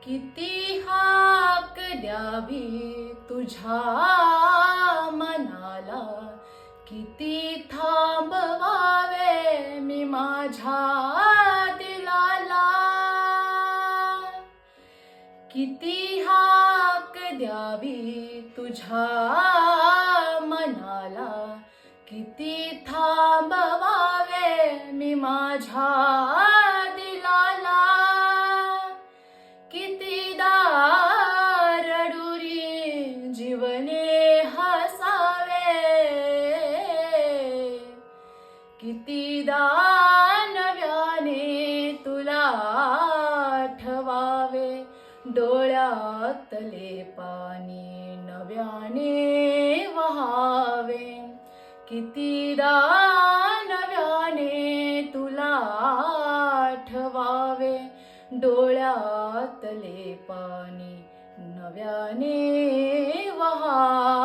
किती हाक द्यावी तुझ्या मनाला, किती थांबवावे मी माझ्या दिलाला. किती हाक द्यावी तुझ्या मनाला, किती थांबवावे मी माझ्या दिलाला. कितीदा रडुरी जीवने हसावे, कितीदा नव्याने तुला आठवावे. डोळ्यातले पाणी नव्याने वहावे, कितीदा नव्याने तुला आठवावे. डोळ्यातले पाणी नव्याने वहावे.